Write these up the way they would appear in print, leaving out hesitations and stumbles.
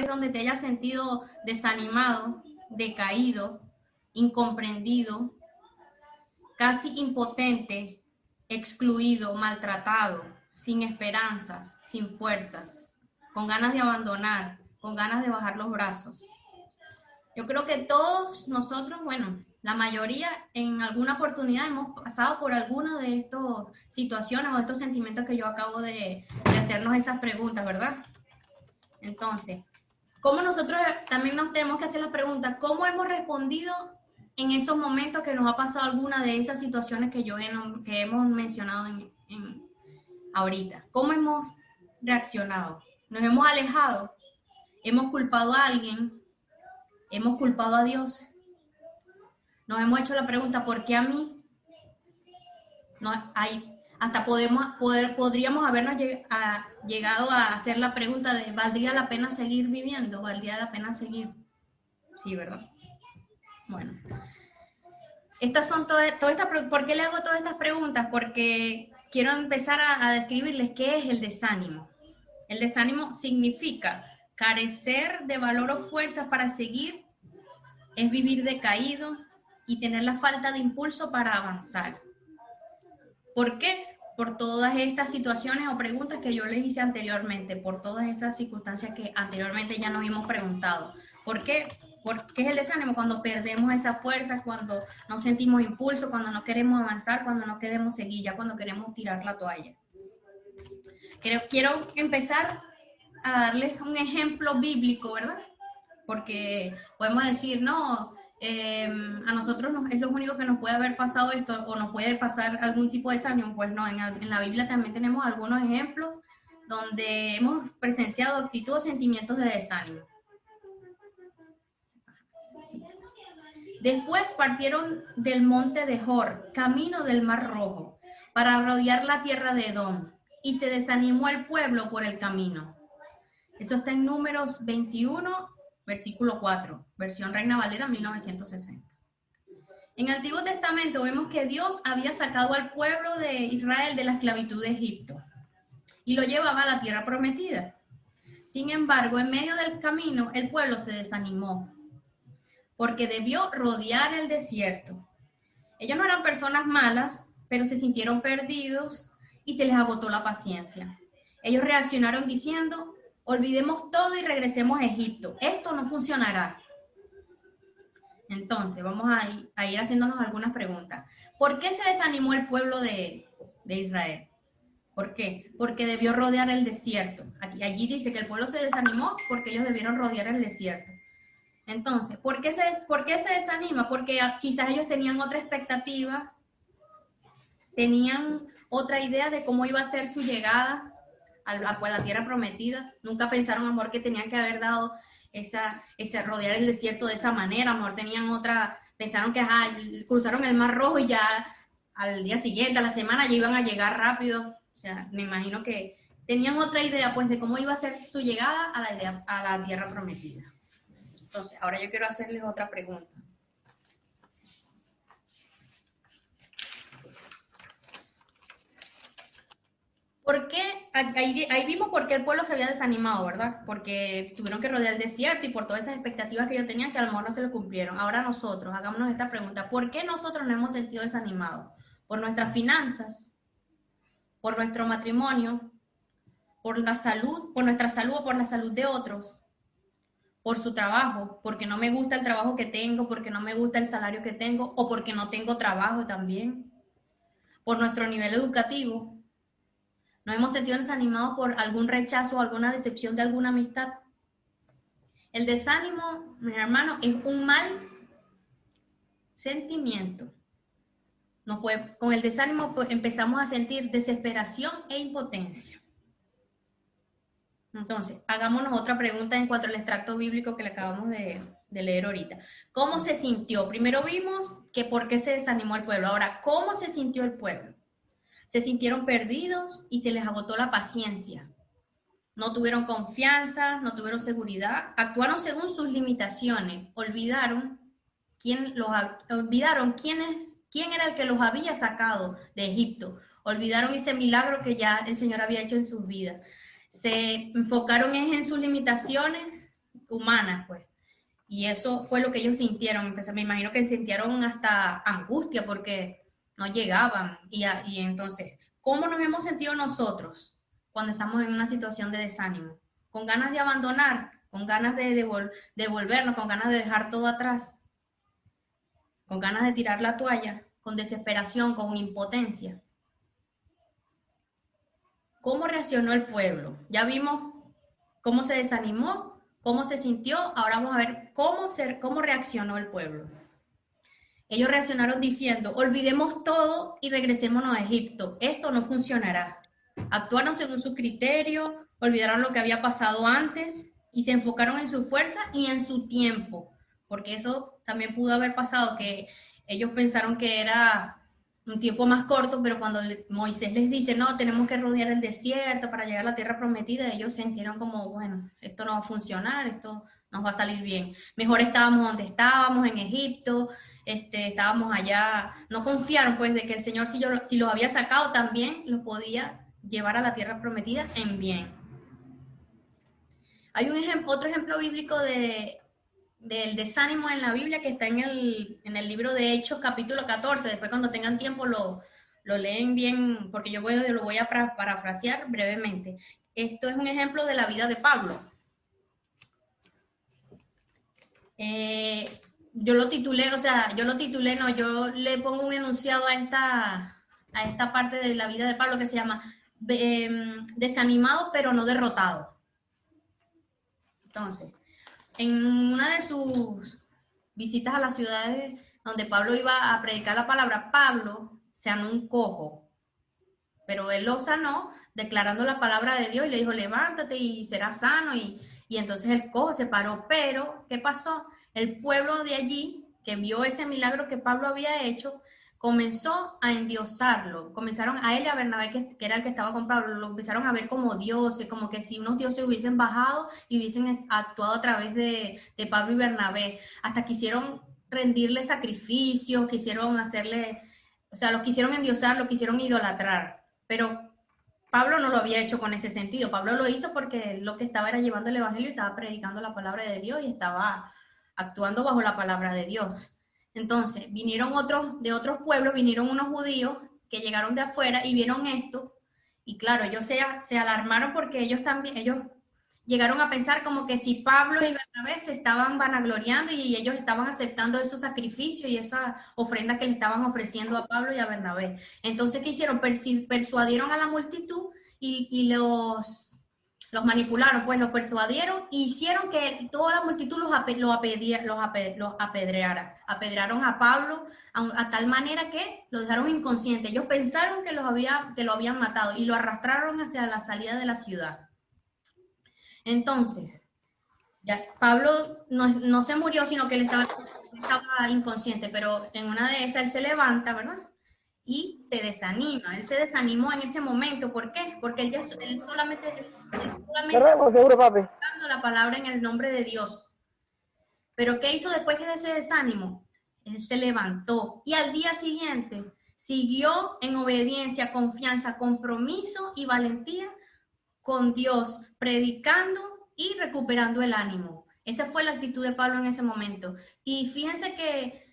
donde te hayas sentido desanimado, decaído, incomprendido, casi impotente, excluido, maltratado, sin esperanzas, sin fuerzas, con ganas de abandonar, con ganas de bajar los brazos. Yo creo que todos nosotros, bueno, la mayoría en alguna oportunidad hemos pasado por alguna de estas situaciones o estos sentimientos que yo acabo de hacernos esas preguntas, ¿verdad? Entonces, ¿cómo nosotros también nos tenemos que hacer la pregunta? ¿Cómo hemos respondido en esos momentos que nos ha pasado alguna de esas situaciones que hemos mencionado ahorita? ¿Cómo hemos reaccionado? ¿Nos hemos alejado? ¿Hemos culpado a alguien? ¿Hemos culpado a Dios? Nos hemos hecho la pregunta, ¿por qué a mí? No, hasta podríamos habernos llegado a hacer la pregunta de, ¿valdría la pena seguir viviendo? ¿Valdría la pena seguir? Sí, ¿verdad? Bueno. Estas son ¿por qué le hago todas estas preguntas? Porque quiero empezar a describirles qué es el desánimo. El desánimo significa carecer de valor o fuerzas para seguir, es vivir decaído y tener la falta de impulso para avanzar. ¿Por qué? Por todas estas situaciones o preguntas que yo les hice anteriormente, por todas estas circunstancias que anteriormente ya nos hemos preguntado. ¿Por qué? ¿Qué es el desánimo? Cuando perdemos esa fuerza, cuando no sentimos impulso, cuando no queremos avanzar, cuando no queremos seguir, ya cuando queremos tirar la toalla. Quiero empezar a darles un ejemplo bíblico, ¿verdad? Porque podemos decir, no, a nosotros es lo único que nos puede haber pasado esto o nos puede pasar algún tipo de desánimo. Pues no, en la Biblia también tenemos algunos ejemplos donde hemos presenciado actitudes, sentimientos de desánimo. Después partieron del monte de Hor, camino del Mar Rojo, para rodear la tierra de Edom, y se desanimó el pueblo por el camino. Eso está en Números 21, versículo 4, versión Reina Valera 1960. En el Antiguo Testamento vemos que Dios había sacado al pueblo de Israel de la esclavitud de Egipto y lo llevaba a la tierra prometida. Sin embargo, en medio del camino, el pueblo se desanimó porque debió rodear el desierto. Ellos no eran personas malas, pero se sintieron perdidos y se les agotó la paciencia. Ellos reaccionaron diciendo, olvidemos todo y regresemos a Egipto. Esto no funcionará. Entonces, vamos a ir haciéndonos algunas preguntas. ¿Por qué se desanimó el pueblo de Israel? ¿Por qué? Porque debió rodear el desierto. Allí dice que el pueblo se desanimó porque ellos debieron rodear el desierto. Entonces, ¿por qué se desanima? Porque quizás ellos tenían otra expectativa, tenían otra idea de cómo iba a ser su llegada a la tierra prometida. Nunca pensaron, a lo mejor, que tenían que haber dado ese rodear el desierto de esa manera. A lo mejor tenían otra, pensaron que cruzaron el Mar Rojo y ya al día siguiente, a la semana, ya iban a llegar rápido. O sea, me imagino que tenían otra idea, pues, de cómo iba a ser su llegada a la tierra prometida. Entonces, ahora yo quiero hacerles otra pregunta. ¿Por qué? Ahí vimos por qué el pueblo se había desanimado, ¿verdad? Porque tuvieron que rodear el desierto y por todas esas expectativas que ellos tenían que a lo mejor no se lo cumplieron. Ahora nosotros, hagámonos esta pregunta. ¿Por qué nosotros nos hemos sentido desanimados? ¿Por nuestras finanzas? ¿Por nuestro matrimonio? ¿Por la salud? ¿Por nuestra salud o por la salud de otros? ¿Por su trabajo? ¿Porque no me gusta el trabajo que tengo? ¿Porque no me gusta el salario que tengo? ¿O porque no tengo trabajo también? ¿Por nuestro nivel educativo? ¿Nos hemos sentido desanimados por algún rechazo o alguna decepción de alguna amistad? El desánimo, mi hermano, es un mal sentimiento. Con el desánimo empezamos a sentir desesperación e impotencia. Entonces, hagámonos otra pregunta en cuanto al extracto bíblico que le acabamos de leer ahorita. ¿Cómo se sintió? Primero vimos que por qué se desanimó el pueblo. Ahora, ¿cómo se sintió el pueblo? Se sintieron perdidos y se les agotó la paciencia. No tuvieron confianza, no tuvieron seguridad, actuaron según sus limitaciones, olvidaron quién era el que los había sacado de Egipto, olvidaron ese milagro que ya el Señor había hecho en sus vidas. Se enfocaron en sus limitaciones, humanas, pues. Y eso fue lo que ellos sintieron. Me imagino que sintieron hasta angustia porque no llegaban. Y entonces, ¿cómo nos hemos sentido nosotros cuando estamos en una situación de desánimo? Con ganas de abandonar, con ganas de devolvernos, con ganas de dejar todo atrás, con ganas de tirar la toalla, con desesperación, con impotencia. ¿Cómo reaccionó el pueblo? Ya vimos cómo se desanimó, cómo se sintió. Ahora vamos a ver cómo reaccionó el pueblo. Ellos reaccionaron diciendo, olvidemos todo y regresémonos a Egipto. Esto no funcionará. Actuaron según su criterio, olvidaron lo que había pasado antes y se enfocaron en su fuerza y en su tiempo. Porque eso también pudo haber pasado, que ellos pensaron que era un tiempo más corto, pero cuando Moisés les dice, no, tenemos que rodear el desierto para llegar a la tierra prometida, ellos sintieron como, bueno, esto no va a funcionar, esto nos va a salir bien. Mejor estábamos donde estábamos, en Egipto, estábamos allá, no confiaron pues de que el Señor si los había sacado también los podía llevar a la tierra prometida en bien. Hay otro ejemplo bíblico del desánimo en la Biblia que está en el libro de Hechos capítulo 14, después cuando tengan tiempo lo leen bien, porque yo lo voy a parafrasear brevemente. Esto es un ejemplo de la vida de Pablo. Yo le pongo un enunciado a esta parte de la vida de Pablo que se llama desanimado pero no derrotado. Entonces, en una de sus visitas a las ciudades donde Pablo iba a predicar la palabra, Pablo sanó un cojo, pero él lo sanó declarando la palabra de Dios y le dijo, levántate y serás sano, y entonces el cojo se paró. Pero, ¿qué pasó? El pueblo de allí, que vio ese milagro que Pablo había hecho, comenzó a endiosarlo. Comenzaron a él y a Bernabé, que era el que estaba con Pablo, lo empezaron a ver como dioses, como que si unos dioses hubiesen bajado y hubiesen actuado a través de Pablo y Bernabé. Hasta quisieron rendirle sacrificios, quisieron hacerle, o sea, los quisieron endiosar, los quisieron idolatrar. Pero Pablo no lo había hecho con ese sentido. Pablo lo hizo porque lo que estaba era llevando el evangelio y estaba predicando la palabra de Dios y estaba actuando bajo la palabra de Dios. Entonces, vinieron de otros pueblos, vinieron unos judíos que llegaron de afuera y vieron esto. Y claro, ellos se alarmaron porque ellos llegaron a pensar como que si Pablo y Bernabé se estaban vanagloriando y ellos estaban aceptando esos sacrificios y esas ofrendas que le estaban ofreciendo a Pablo y a Bernabé. Entonces, ¿qué hicieron? Persuadieron a la multitud y los manipularon, pues los persuadieron e hicieron que toda la multitud los apedreara. Apedrearon a Pablo a tal manera que lo dejaron inconsciente. Ellos pensaron que lo habían matado y lo arrastraron hacia la salida de la ciudad. Entonces, ya Pablo no se murió, sino que él estaba inconsciente, pero en una de esas él se levanta, ¿verdad? Y se desanima. Él se desanimó en ese momento. ¿Por qué? Porque él solamente seguro, papi, dando la palabra en el nombre de Dios. Pero ¿qué hizo después de ese desánimo? Él se levantó y al día siguiente siguió en obediencia, confianza, compromiso y valentía con Dios, predicando y recuperando el ánimo. Esa fue la actitud de Pablo en ese momento. Y fíjense que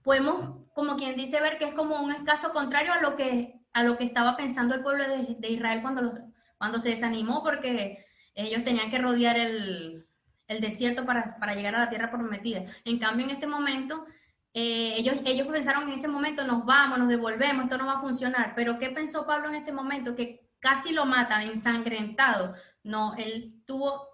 podemos, como quien dice, ver que es como un caso contrario a lo que estaba pensando el pueblo de Israel cuando se desanimó, porque ellos tenían que rodear el desierto para llegar a la tierra prometida. En cambio, en este momento, ellos pensaron en ese momento, nos vamos, nos devolvemos, esto no va a funcionar. Pero ¿qué pensó Pablo en este momento? Que casi lo matan, ensangrentado. No, él tuvo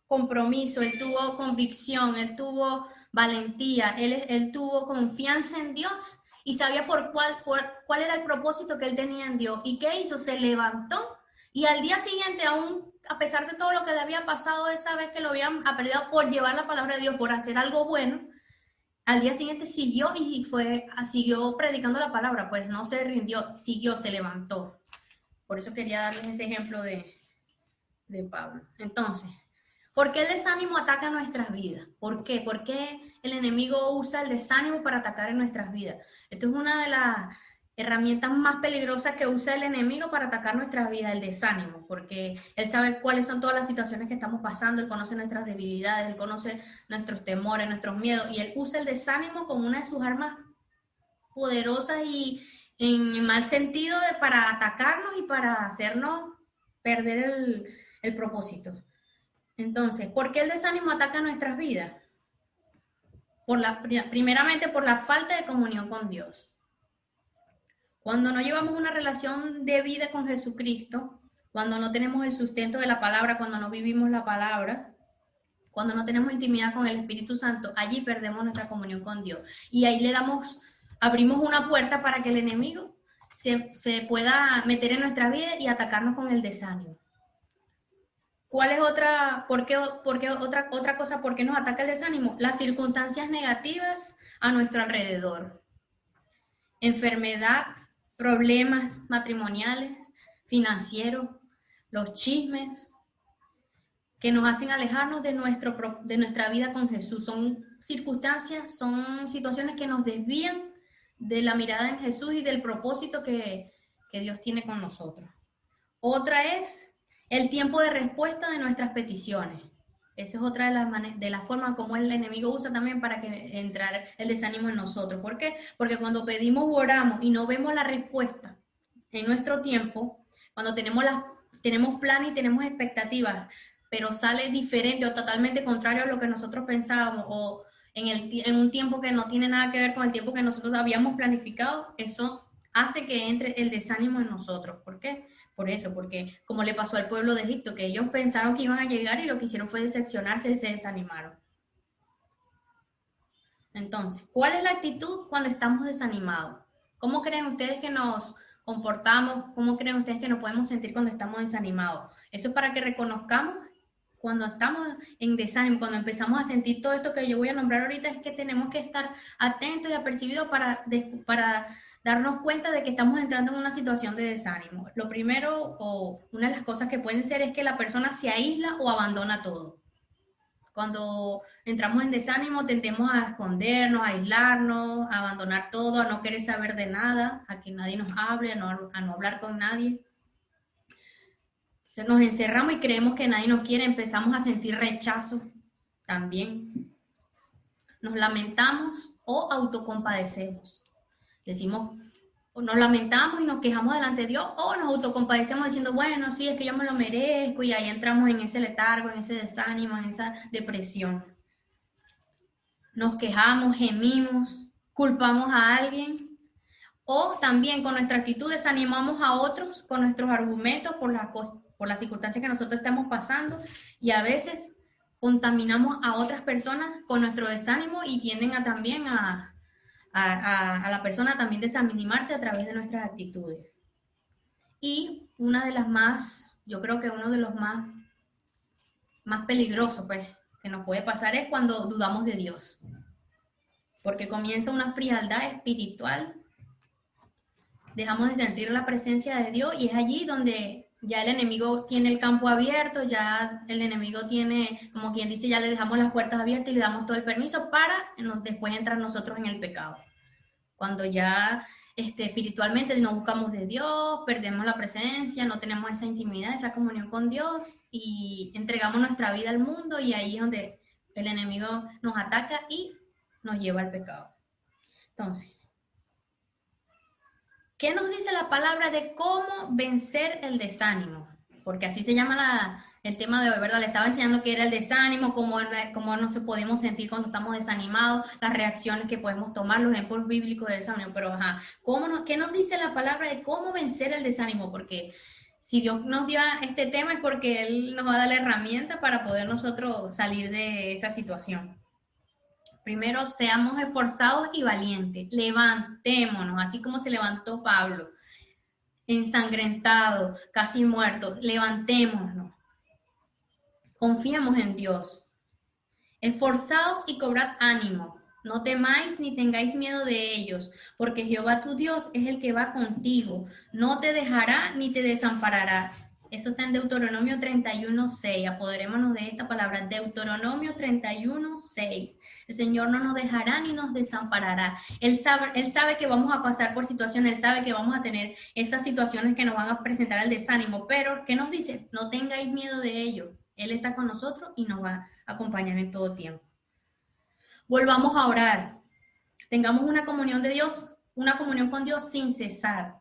compromiso, él tuvo convicción, él tuvo valentía, él tuvo confianza en Dios y sabía cuál era el propósito que él tenía en Dios. ¿Y qué hizo? Se levantó y al día siguiente, aún a pesar de todo lo que le había pasado esa vez que lo habían apedreado por llevar la palabra de Dios, por hacer algo bueno, al día siguiente siguió siguió predicando la palabra, pues no se rindió, siguió, se levantó. Por eso quería darles ese ejemplo de Pablo. Entonces, ¿por qué el desánimo ataca nuestras vidas? ¿Por qué? ¿Por qué el enemigo usa el desánimo para atacar en nuestras vidas? Esto es una de las herramientas más peligrosas que usa el enemigo para atacar nuestra vida, el desánimo, porque él sabe cuáles son todas las situaciones que estamos pasando, él conoce nuestras debilidades, él conoce nuestros temores, nuestros miedos, y él usa el desánimo como una de sus armas poderosas y en mal sentido para atacarnos y para hacernos perder el propósito. Entonces, ¿por qué el desánimo ataca nuestras vidas? Primeramente por la falta de comunión con Dios. Cuando no llevamos una relación de vida con Jesucristo, cuando no tenemos el sustento de la palabra, cuando no vivimos la palabra, cuando no tenemos intimidad con el Espíritu Santo, allí perdemos nuestra comunión con Dios. Y ahí abrimos una puerta para que el enemigo se pueda meter en nuestra vida y atacarnos con el desánimo. ¿Cuál es otra cosa? ¿Por qué nos ataca el desánimo? Las circunstancias negativas a nuestro alrededor. Enfermedad, problemas matrimoniales, financieros, los chismes que nos hacen alejarnos de nuestra vida con Jesús. Son circunstancias, son situaciones que nos desvían de la mirada en Jesús y del propósito que Dios tiene con nosotros. Otra es el tiempo de respuesta de nuestras peticiones. Esa es otra de las formas como el enemigo usa también para que entrar el desánimo en nosotros. ¿Por qué? Porque cuando pedimos o oramos y no vemos la respuesta en nuestro tiempo, cuando tenemos planes y tenemos expectativas, pero sale diferente o totalmente contrario a lo que nosotros pensábamos o en un tiempo que no tiene nada que ver con el tiempo que nosotros habíamos planificado, eso hace que entre el desánimo en nosotros. ¿Por qué? Por eso, porque como le pasó al pueblo de Egipto, que ellos pensaron que iban a llegar y lo que hicieron fue decepcionarse y se desanimaron. Entonces, ¿cuál es la actitud cuando estamos desanimados? ¿Cómo creen ustedes que nos comportamos? ¿Cómo creen ustedes que nos podemos sentir cuando estamos desanimados? Eso es para que reconozcamos cuando estamos en desánimo, cuando empezamos a sentir todo esto que yo voy a nombrar ahorita, es que tenemos que estar atentos y apercibidos para darnos cuenta de que estamos entrando en una situación de desánimo. Lo primero, o una de las cosas que pueden ser, es que la persona se aísla o abandona todo. Cuando entramos en desánimo, tendemos a escondernos, a aislarnos, a abandonar todo, a no querer saber de nada, a que nadie nos hable, a no hablar con nadie. Nos encerramos y creemos que nadie nos quiere, empezamos a sentir rechazo también. Nos lamentamos o autocompadecemos. Nos lamentamos y nos quejamos delante de Dios o nos autocompadecemos diciendo, bueno, sí, es que yo me lo merezco, y ahí entramos en ese letargo, en ese desánimo, en esa depresión. Nos quejamos, gemimos, culpamos a alguien o también con nuestra actitud desanimamos a otros con nuestros argumentos por las circunstancias que nosotros estamos pasando, y a veces contaminamos a otras personas con nuestro desánimo y tienden también a la persona también desanimarse a través de nuestras actitudes. Y yo creo que uno de los más peligrosos que nos puede pasar es cuando dudamos de Dios, porque comienza una frialdad espiritual, dejamos de sentir la presencia de Dios y es allí donde ya el enemigo tiene el campo abierto, ya el enemigo tiene, como quien dice, ya le dejamos las puertas abiertas y le damos todo el permiso para después entrar nosotros en el pecado. Cuando ya espiritualmente no buscamos de Dios, perdemos la presencia, no tenemos esa intimidad, esa comunión con Dios y entregamos nuestra vida al mundo, y ahí es donde el enemigo nos ataca y nos lleva al pecado. Entonces, ¿qué nos dice la palabra de cómo vencer el desánimo? Porque así se llama el tema de hoy, ¿verdad? Le estaba enseñando qué era el desánimo, cómo nos podemos sentir cuando estamos desanimados, las reacciones que podemos tomar, los ejemplos bíblicos del desánimo. Pero, ¿qué nos dice la palabra de cómo vencer el desánimo? Porque si Dios nos dio este tema es porque Él nos va a dar la herramienta para poder nosotros salir de esa situación. Primero, seamos esforzados y valientes. Levantémonos, así como se levantó Pablo, ensangrentado, casi muerto. Levantémonos. Confiemos en Dios. Esforzaos y cobrad ánimo. No temáis ni tengáis miedo de ellos, porque Jehová tu Dios es el que va contigo. No te dejará ni te desamparará. Eso está en Deuteronomio 31:6. Apoderémonos de esta palabra. Deuteronomio 31:6. El Señor no nos dejará ni nos desamparará. Él sabe que vamos a pasar por situaciones, Él sabe que vamos a tener esas situaciones que nos van a presentar el desánimo. Pero, ¿qué nos dice? No tengáis miedo de ello. Él está con nosotros y nos va a acompañar en todo tiempo. Volvamos a orar. Tengamos una comunión de Dios, una comunión con Dios sin cesar.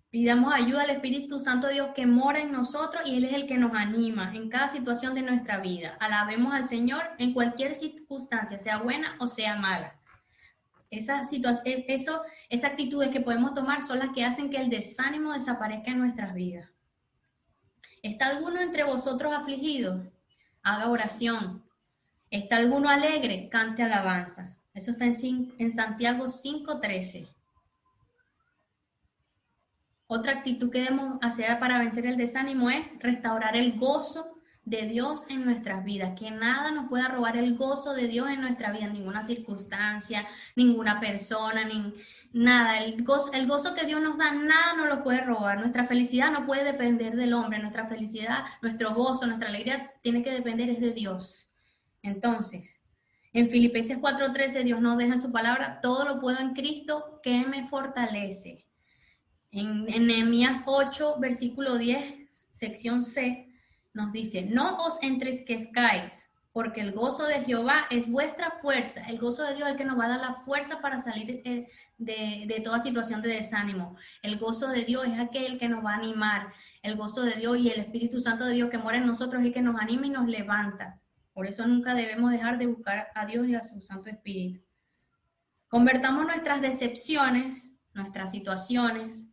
Pidamos ayuda al Espíritu Santo de Dios que mora en nosotros y Él es el que nos anima en cada situación de nuestra vida. Alabemos al Señor en cualquier circunstancia, sea buena o sea mala. Esas actitudes que podemos tomar son las que hacen que el desánimo desaparezca en nuestras vidas. ¿Está alguno entre vosotros afligido? Haga oración. ¿Está alguno alegre? Cante alabanzas. Eso está en Santiago 5:13. Otra actitud que debemos hacer para vencer el desánimo es restaurar el gozo de Dios en nuestras vidas. Que nada nos pueda robar el gozo de Dios en nuestra vida, ninguna circunstancia, ninguna persona, nada. El gozo que Dios nos da, nada nos lo puede robar. Nuestra felicidad no puede depender del hombre. Nuestra felicidad, nuestro gozo, nuestra alegría tiene que depender es de Dios. Entonces, en Filipenses 4:13 Dios nos deja en su palabra: todo lo puedo en Cristo que me fortalece. En Nehemías 8, versículo 10, sección C, nos dice: no os entristezcáis, porque el gozo de Jehová es vuestra fuerza. El gozo de Dios es el que nos va a dar la fuerza para salir de toda situación de desánimo. El gozo de Dios es aquel que nos va a animar. El gozo de Dios y el Espíritu Santo de Dios que mora en nosotros es el que nos anima y nos levanta. Por eso nunca debemos dejar de buscar a Dios y a su Santo Espíritu. Convertamos nuestras decepciones, nuestras situaciones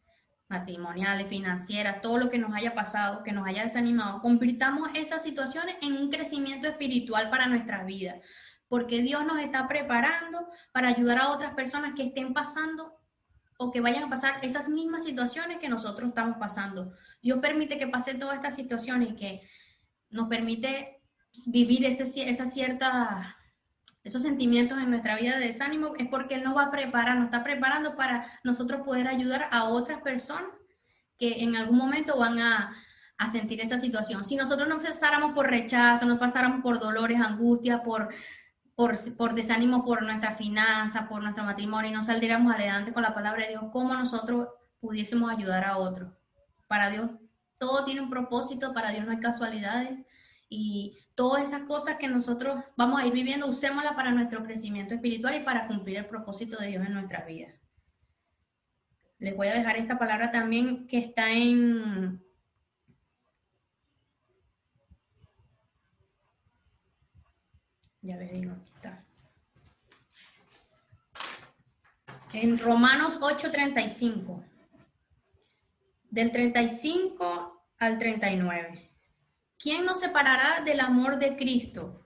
matrimoniales, financieras, todo lo que nos haya pasado, que nos haya desanimado, convirtamos esas situaciones en un crecimiento espiritual para nuestras vidas, porque Dios nos está preparando para ayudar a otras personas que estén pasando o que vayan a pasar esas mismas situaciones que nosotros estamos pasando. Dios permite que pase todas estas situaciones y que nos permite vivir esos sentimientos en nuestra vida de desánimo, es porque Él nos va a preparar, nos está preparando para nosotros poder ayudar a otras personas que en algún momento van a sentir esa situación. Si nosotros no pasáramos por rechazo, no pasáramos por dolores, angustias, por desánimo por nuestra finanza, por nuestro matrimonio, y no saldríamos adelante con la palabra de Dios, ¿cómo nosotros pudiésemos ayudar a otros? Para Dios todo tiene un propósito, para Dios no hay casualidades. Y todas esas cosas que nosotros vamos a ir viviendo, usémoslas para nuestro crecimiento espiritual y para cumplir el propósito de Dios en nuestras vidas. Les voy a dejar esta palabra también que está ya les digo, aquí está. En Romanos 8:35. Del 35 al 39. ¿Quién nos separará del amor de Cristo?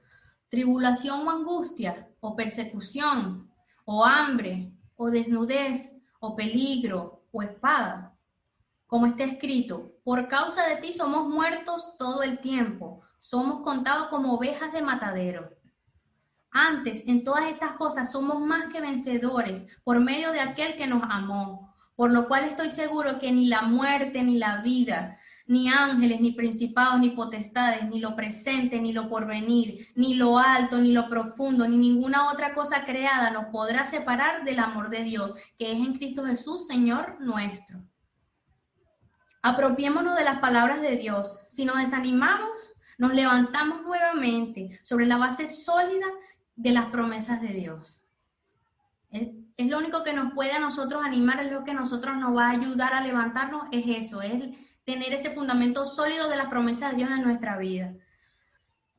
¿Tribulación o angustia, o persecución, o hambre, o desnudez, o peligro, o espada? Como está escrito: por causa de ti somos muertos todo el tiempo, somos contados como ovejas de matadero. Antes, en todas estas cosas somos más que vencedores por medio de aquel que nos amó, por lo cual estoy seguro que ni la muerte, ni la vida, ni ángeles, ni principados, ni potestades, ni lo presente, ni lo porvenir, ni lo alto, ni lo profundo, ni ninguna otra cosa creada nos podrá separar del amor de Dios, que es en Cristo Jesús, Señor nuestro. Apropiémonos de las palabras de Dios. Si nos desanimamos, nos levantamos nuevamente sobre la base sólida de las promesas de Dios. Es lo único que nos puede a nosotros animar, es lo que a nosotros nos va a ayudar a levantarnos, es eso, es tener ese fundamento sólido de las promesas de Dios en nuestra vida.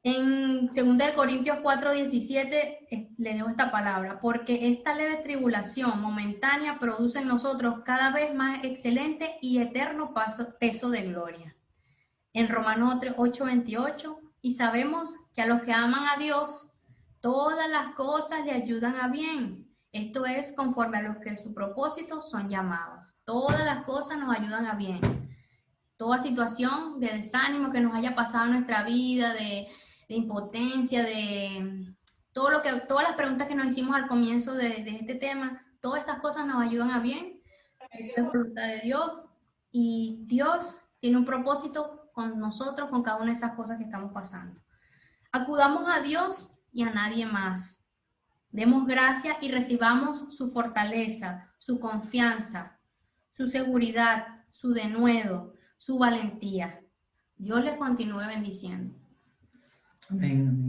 En 2 Corintios 4:17 le dejo esta palabra: porque esta leve tribulación momentánea produce en nosotros cada vez más excelente y eterno peso de gloria. En Romanos 8:28, y sabemos que a los que aman a Dios, todas las cosas le ayudan a bien. Esto es conforme a los que su propósito son llamados. Todas las cosas nos ayudan a bien. Toda situación de desánimo que nos haya pasado en nuestra vida, de impotencia, de todas las preguntas que nos hicimos al comienzo de este tema, todas estas cosas nos ayudan a bien. Eso es voluntad de Dios y Dios tiene un propósito con nosotros, con cada una de esas cosas que estamos pasando. Acudamos a Dios y a nadie más. Demos gracias y recibamos su fortaleza, su confianza, su seguridad, su denuedo, su valentía. Dios le continúe bendiciendo. Amén, amén.